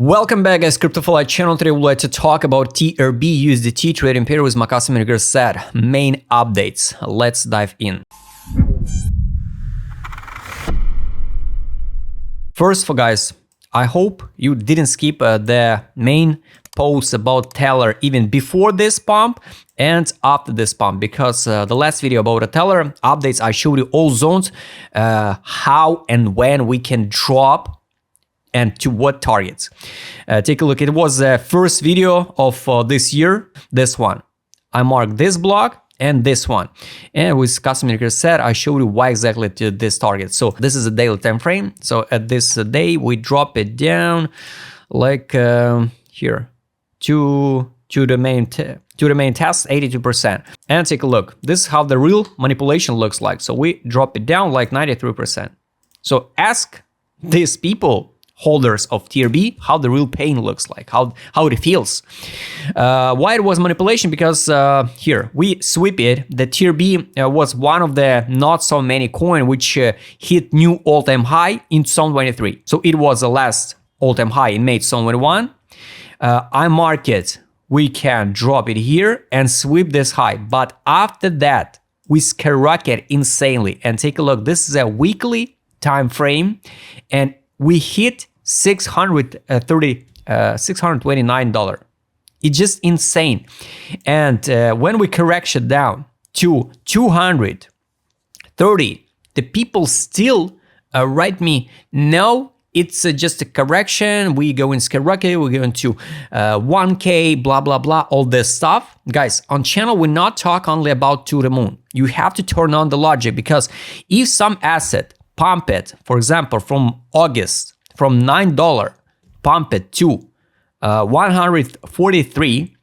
Welcome back, guys. Crypto channel. Today we'd like to talk about TRB USDT trading pair with my customer set. Main updates. Let's dive in. First, for guys, I hope you didn't skip the main post about Tellor even before this pump and after this pump, because the last video about a Tellor updates, I showed you all zones, how and when we can drop and to what targets. Take a look. It was the first video of this year, this one. I marked this block and this one. And with customer set, I showed you why exactly to this target. So this is a daily time frame. So at this day, we drop it down like here to the main test, 82%. And take a look. This is how the real manipulation looks like. So we drop it down like 93%. So ask these people, holders of TRB, how the real pain looks like, how it feels. Why it was manipulation? Because here we sweep it. The TRB was one of the not so many coin which hit new all-time high in 2023. So it was the last all-time high in May 2021. I mark it. We can drop it here and sweep this high, but after that we skyrocket insanely. And take a look. This is a weekly time frame, and we hit $629. It's just insane. And when we correction down to 230, the people still write me, no, it's just a correction. We go in skyrocket, we go into 1K, blah, blah, blah, all this stuff. Guys, on channel, we not talk only about to the moon. You have to turn on the logic, because if some asset pump it, for example, from August, from $9, pump it to 143,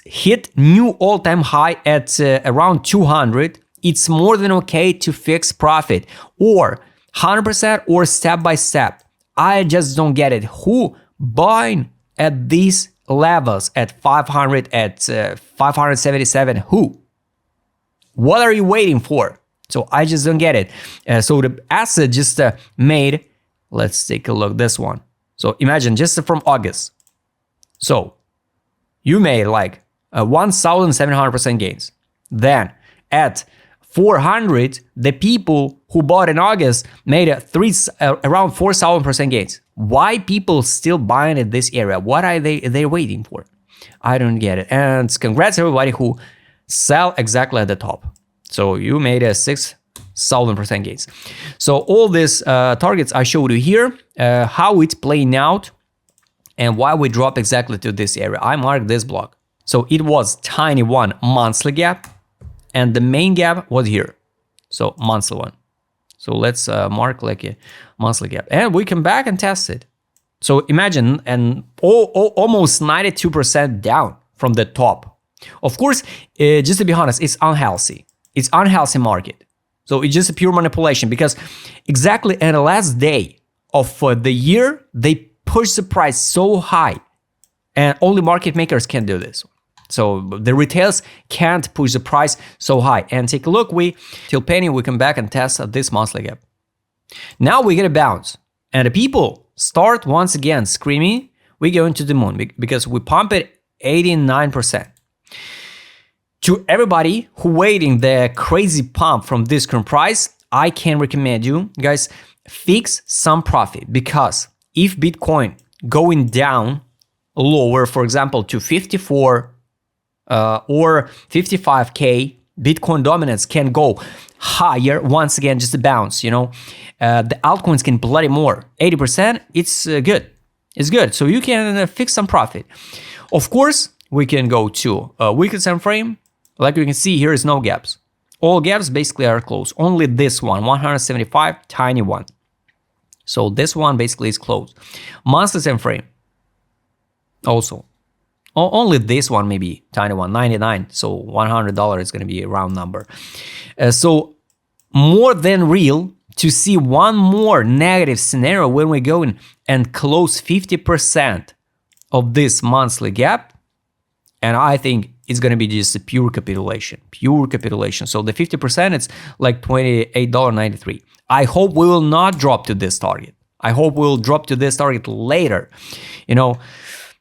hit new all-time high at around 200, it's more than okay to fix profit, or 100% or step by step. I just don't get it. Who buying at these levels at 500, at 577? Who? What are you waiting for? So I just don't get it. So the asset just made, let's take a look, this one. So imagine just from August. So you made like 1,700% gains. Then at 400, the people who bought in August made around 4,000% gains. Why people still buying at this area? What are they waiting for? I don't get it. And congrats everybody who sell exactly at the top. So you made a 6,000% gains. So all these targets I showed you here, how it's playing out and why we drop exactly to this area. I marked this block. So it was tiny one monthly gap, and the main gap was here. So monthly one. So let's mark like a monthly gap, and we come back and test it. So imagine, and almost 92% down from the top. Of course, just to be honest, it's unhealthy. It's unhealthy market. So it's just a pure manipulation, because exactly at the last day of the year, they push the price so high, and only market makers can do this. So the retails can't push the price so high. And take a look, till penny, we come back and test this monthly gap. Now we get a bounce, and the people start once again screaming, we go into the moon, because we pump it 89%. To everybody who waiting the crazy pump from this current price, I can recommend you guys fix some profit, because if Bitcoin going down lower, for example, to 54 or 55K, Bitcoin dominance can go higher once again, just a bounce, you know. The altcoins can bloody more, 80%, it's good. It's good. So you can fix some profit. Of course, we can go to a weekly time frame. Like you can see, here is no gaps. All gaps basically are closed. Only this one, 175, tiny one. So this one basically is closed. Monthly time frame. Also, only this one maybe tiny one, 99. So $100 is going to be a round number. So more than real to see one more negative scenario when we go in and close 50% of this monthly gap. And I think it's going to be just a pure capitulation. So the 50%, it's like $28.93. I hope we will not drop to this target. I hope we'll drop to this target later, you know.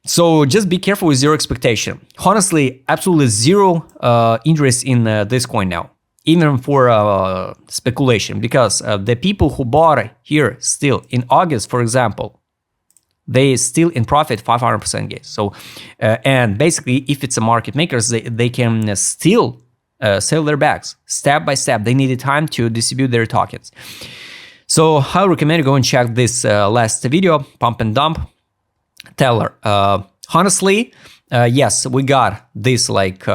So just be careful with your expectation. Honestly, absolutely zero interest in this coin now, even for speculation, because the people who bought here still in August, for example, they still in profit 500% gain. So and basically, if it's a market makers, they can still sell their bags step by step. They needed time to distribute their tokens. So I recommend you go and check this last video, pump and dump. Tellor. Honestly, yes, we got this like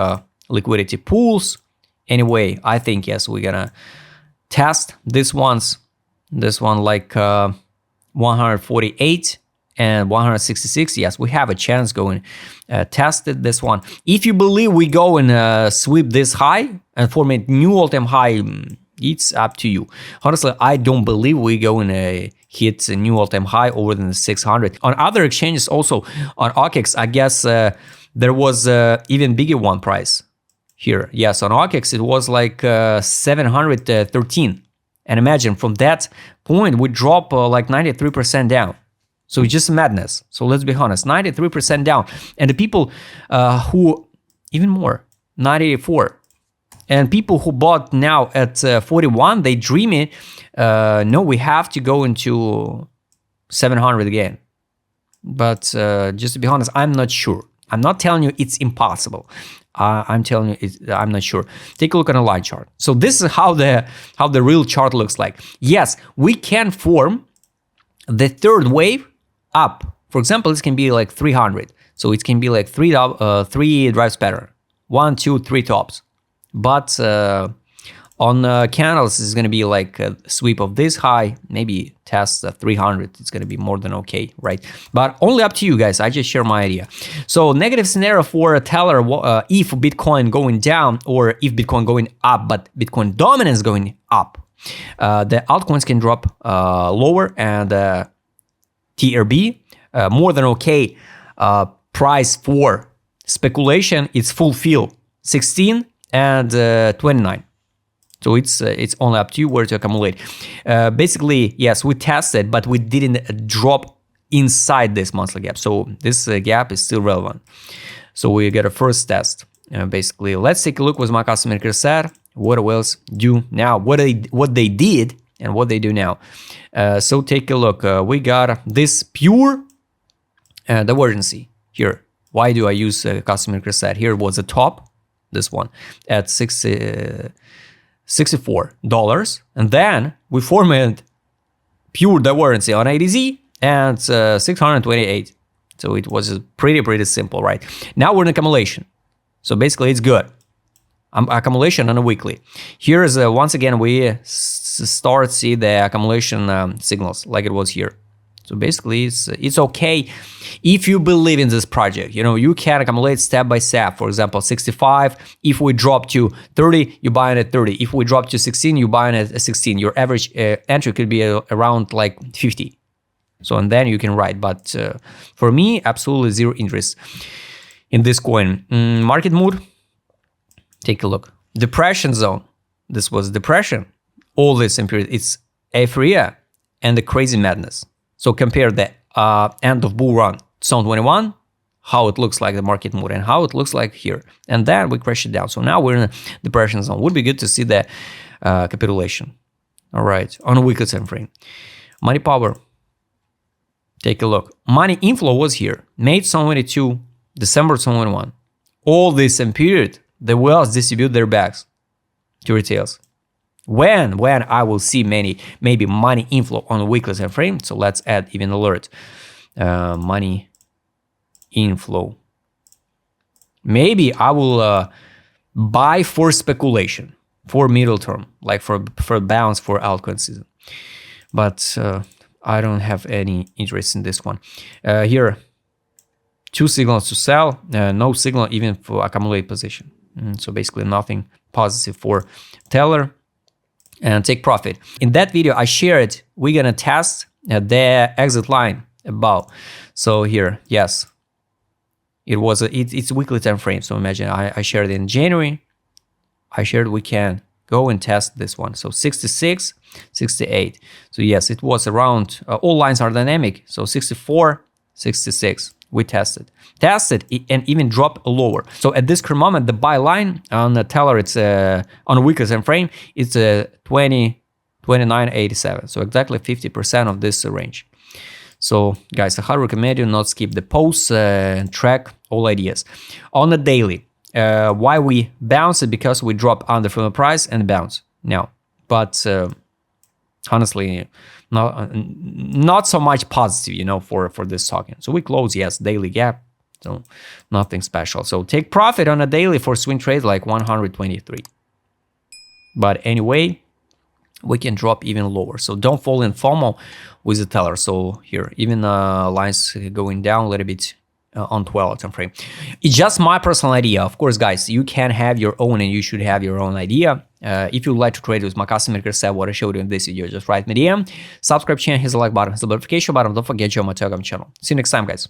liquidity pools. Anyway, I think yes, we're gonna test this one like 148 and 166. Yes, we have a chance going test it this one. If you believe we go and sweep this high and form a new all-time high, it's up to you. Honestly, I don't believe we go and hit a new all-time high over than the 600. On other exchanges also, on OKEX, I guess there was even bigger one price here. Yes, on OKEX it was like 713. And imagine from that point we drop like 93% down. So it's just madness. So let's be honest, 93% down. And the people who, even more, 94. And people who bought now at 41, they dream it. No, we have to go into 700 again. But just to be honest, I'm not sure. I'm not telling you it's impossible. I'm telling you I'm not sure. Take a look at a line chart. So this is how the real chart looks like. Yes, we can form the third wave up. For example, this can be like 300. So it can be like three drives pattern. 1, 2, 3 tops. But on candles, it's going to be like a sweep of this high, maybe test 300. It's going to be more than okay, right? But only up to you guys. I just share my idea. So negative scenario for a Tellor, if Bitcoin going down or if Bitcoin going up, but Bitcoin dominance going up, the altcoins can drop lower, and TRB, more than okay price for speculation, it's fulfill 16 and 29. So it's only up to you where to accumulate. Basically, yes, we tested, but we didn't drop inside this monthly gap. So this gap is still relevant. So we get a first test. Basically, let's take a look what my customer said. What whales do now? What they did and what they do now. So take a look. We got this pure divergency here. Why do I use customer set? Here was the top. This one at $64, and then we formed pure divergency on ADZ and 628. So it was pretty simple, right? Now we're in accumulation, so basically it's good. Accumulation on a weekly. Here is once again we start see the accumulation signals like it was here. So basically, it's okay if you believe in this project. You know, you can accumulate step by step. For example, 65. If we drop to 30, you buy it at 30. If we drop to 16, you buy it at 16. Your average entry could be around like 50. So and then you can write. But for me, absolutely zero interest in this coin. Market mood. Take a look. Depression zone. This was depression. All this period. It's euphoria and the crazy madness. So compare the end of bull run 2021, how it looks like the market mood and how it looks like here. And then we crash it down. So now we're in a depression zone. Would be good to see the capitulation. All right, on a weekly time frame. Money power. Take a look. Money inflow was here. May 2022, December 2021. All this period, the whales distribute their bags to retails. When I will see maybe money inflow on a weekly time frame. So let's add even alert. Money inflow. Maybe I will buy for speculation, for middle term, like for bounce for altcoin season. But I don't have any interest in this one. Here, 2 signals to sell, no signal even for accumulate position. So basically nothing positive for Tellor. And take profit. In that video I shared, we're gonna test the exit line above. So here, yes, it was it's weekly time frame. So imagine I shared in January. I shared we can go and test this one. So 66, 68. So yes, it was around, all lines are dynamic. So 64, 66, we tested and even drop lower. So at this current moment, the buy line on the Tellor, it's on a weekly time frame, it's 29.87. So exactly 50% of this range. So guys, I highly recommend you not skip the posts and track all ideas. On the daily, why we bounce it? Because we drop under from the price and bounce. No, but honestly, not so much positive, you know, for this token. So we close, yes, daily gap. So nothing special. So take profit on a daily for swing trades like 123. But anyway, we can drop even lower. So don't fall in FOMO with the Tellor. So here, even lines going down a little bit on 12 time frame. It's just my personal idea. Of course, guys, you can have your own and you should have your own idea. If you'd like to trade with my custom maker set, what I showed you in this video, just write me DM, subscribe channel, hit the like button, hit the notification button. Don't forget to join my Telegram channel. See you next time, guys.